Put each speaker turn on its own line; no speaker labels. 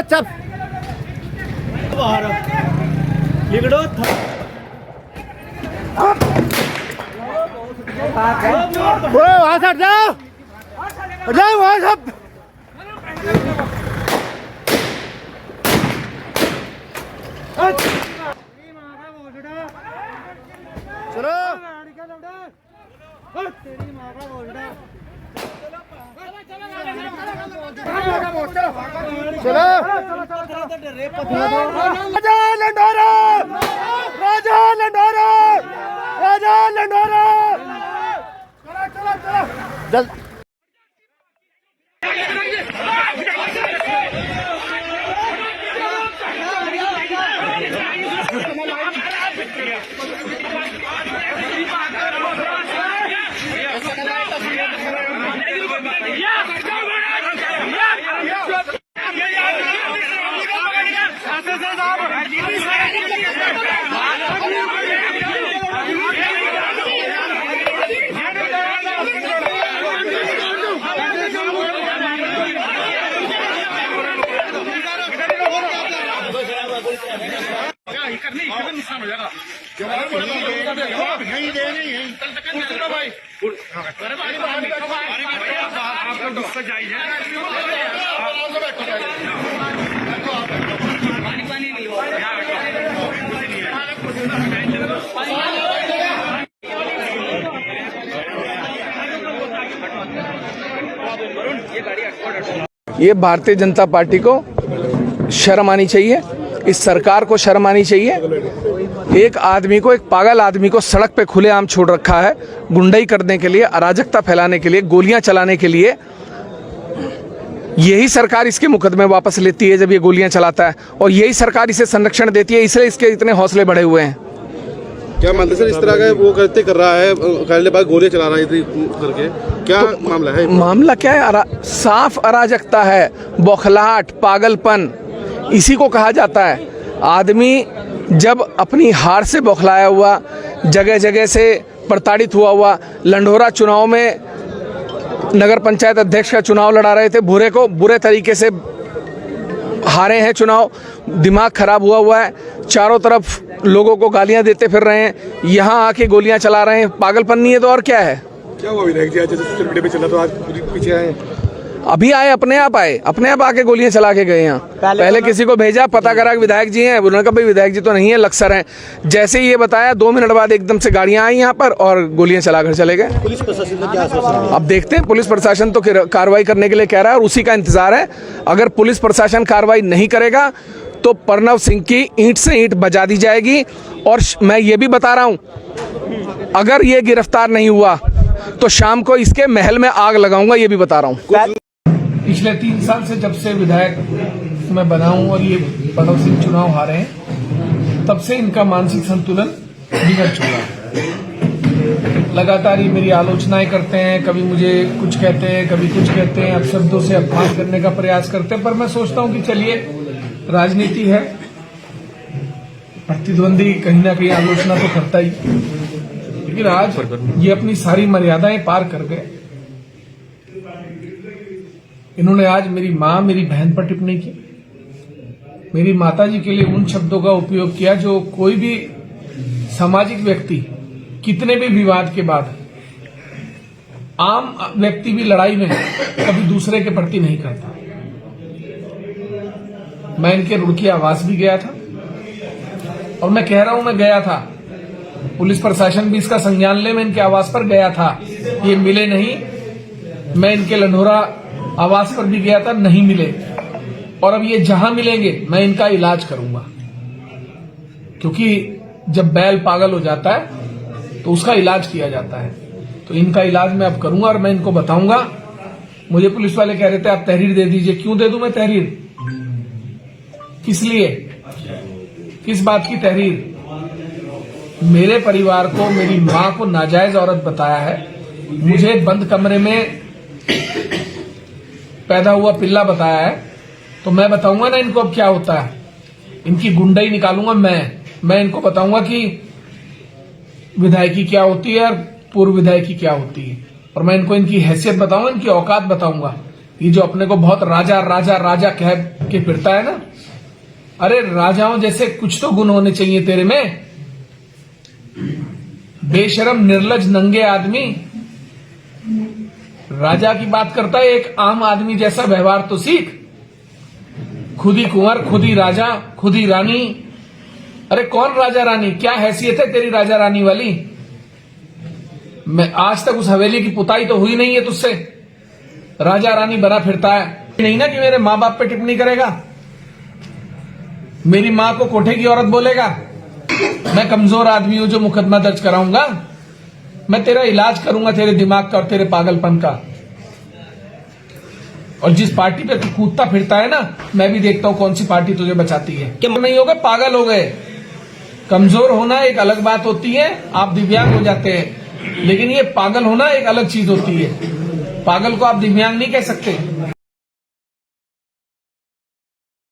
चप बाहर लिगड़ो वहां से हट जाओ वहां सब चलो तेरी माँ का बोलना चलो राजा लंडोरा राजा लंडोरा राजा लंडोरा चलो जल्द नुकसान हो जाएगा
ये भारतीय जनता पार्टी को शर्म आनी चाहिए, इस सरकार को शर्म आनी चाहिए। एक आदमी को, एक पागल आदमी को सड़क पे खुलेआम छोड़ रखा है गुंडाई करने के लिए, अराजकता फैलाने के लिए, गोलियां चलाने के लिए। यही सरकार इसके मुकदमे वापस लेती है जब ये गोलियां चलाता है, और यही सरकार इसे संरक्षण देती है, इसलिए इसके इतने हौसले बढ़े हुए हैं।
क्या मानते सर, इस तरह का वो कर रहा है, गोलियां चला रहा है करके, क्या तो मामला है? मामला
क्या है? साफ अराजकता है, बौखलाहट, पागलपन, इसी को कहा जाता है। आदमी जब अपनी हार से बौखलाया हुआ, जगह जगह से प्रताड़ित हुआ, लंढोरा चुनाव में नगर पंचायत अध्यक्ष का चुनाव लड़ा रहे थे, बुरे तरीके से हारे हैं चुनाव, दिमाग खराब हुआ है, चारों तरफ लोगों को गालियां देते फिर रहे हैं, यहाँ आके गोलियां चला रहे हैं। पागलपन नहीं है तो और क्या है?
क्या हुआ विधायक जी, आज सोशल मीडिया पे चला तो आज पीछे आए?
अभी आए, अपने आप आके गोलियां चला के गए। यहाँ पहले किसी को भेजा, पता करा कि विधायक जी हैं, उन्होंने कहा भाई विधायक जी तो नहीं है, लक्सर हैं। जैसे ही ये बताया 2 मिनट बाद एकदम से गाड़ियां आई यहाँ पर और गोलियां चलाकर चले गए।
पुलिस प्रशासन ने क्या आश्वासन?
अब देखते हैं, पुलिस प्रशासन तो कार्रवाई करने के लिए कह रहा है और उसी का इंतजार है। अगर पुलिस प्रशासन कार्रवाई नहीं करेगा तो प्रणव सिंह की ईंट से ईंट बजा दी जाएगी। और मैं ये भी बता रहा हूं, अगर ये गिरफ्तार नहीं हुआ तो शाम को इसके महल में आग लगाऊंगा, ये भी बता रहा हूं।
पिछले 3 साल से जब से विधायक मैं बना हूं और ये प्रणव सिंह चुनाव हारे हैं, तब से इनका मानसिक संतुलन बिगड़ चुका है। लगातार ये मेरी आलोचनाएं करते हैं, कभी मुझे कुछ कहते हैं, कभी कुछ कहते हैं, अपशब्दों से अपमान करने का प्रयास करते हैं। पर मैं सोचता हूं कि चलिए, राजनीति है, प्रतिद्वंदी कहीं ना कहीं आलोचना तो करता ही, लेकिन आज ये अपनी सारी मर्यादाएं पार कर गए। इन्होंने आज मेरी मां, मेरी बहन पर टिप्पणी की, मेरी माता जी के लिए उन शब्दों का उपयोग किया जो कोई भी सामाजिक व्यक्ति कितने भी विवाद के बाद, आम व्यक्ति भी लड़ाई में कभी दूसरे के प्रति नहीं करता। मैं इनके रुड़की आवास भी गया था और मैं कह रहा हूं, मैं गया था, पुलिस प्रशासन भी इसका संज्ञान ले, मैं इनके आवास पर गया था, ये मिले नहीं। मैं इनके लंढोरा आवास पर भी गया था, नहीं मिले। और अब ये जहां मिलेंगे मैं इनका इलाज करूंगा, क्योंकि जब बैल पागल हो जाता है तो उसका इलाज किया जाता है। तो इनका इलाज मैं अब करूंगा और मैं इनको बताऊंगा। मुझे पुलिस वाले कह रहे थे आप तहरीर दे दीजिए। क्यों दे दूं मैं तहरीर? किस लिए, किस बात की तहरीर? मेरे परिवार को, मेरी मां को नाजायज औरत बताया है, मुझे बंद कमरे में पैदा हुआ पिल्ला बताया है, तो मैं बताऊंगा ना इनको अब क्या होता है। इनकी गुंडाई निकालूंगा मैं इनको बताऊंगा कि विधायकी क्या होती है और पूर्व विधायकी क्या होती है, और मैं इनको इनकी हैसियत बताऊंगा, इनकी औकात बताऊंगा। ये जो अपने को बहुत राजा राजा राजा कह के फिरता है ना, अरे राजाओं जैसे कुछ तो गुण होने चाहिए तेरे में। बेशरम निर्लज नंगे आदमी राजा की बात करता है, एक आम आदमी जैसा व्यवहार तो सीख। खुद ही कुंवर, खुद ही राजा, खुद ही रानी। अरे कौन राजा रानी, क्या हैसियत है तेरी राजा रानी वाली? मैं आज तक उस हवेली की पुताई तो हुई नहीं है तुझसे, राजा रानी बना फिरता है। नहीं ना कि मेरे मां बाप पे टिप्पणी करेगा, मेरी मां को कोठे की औरत बोलेगा। मैं कमजोर आदमी हूं जो मुकदमा दर्ज कराऊंगा। मैं तेरा इलाज करूंगा, तेरे दिमाग का और तेरे पागलपन का। और जिस पार्टी पे तू कूदता फिरता है ना, मैं भी देखता हूं कौन सी पार्टी तुझे बचाती है। क्या नहीं हो गए, पागल हो गए। कमजोर होना एक अलग बात होती है, आप दिव्यांग हो जाते हैं, लेकिन ये पागल होना एक अलग चीज होती है। पागल को आप दिव्यांग नहीं कह सकते।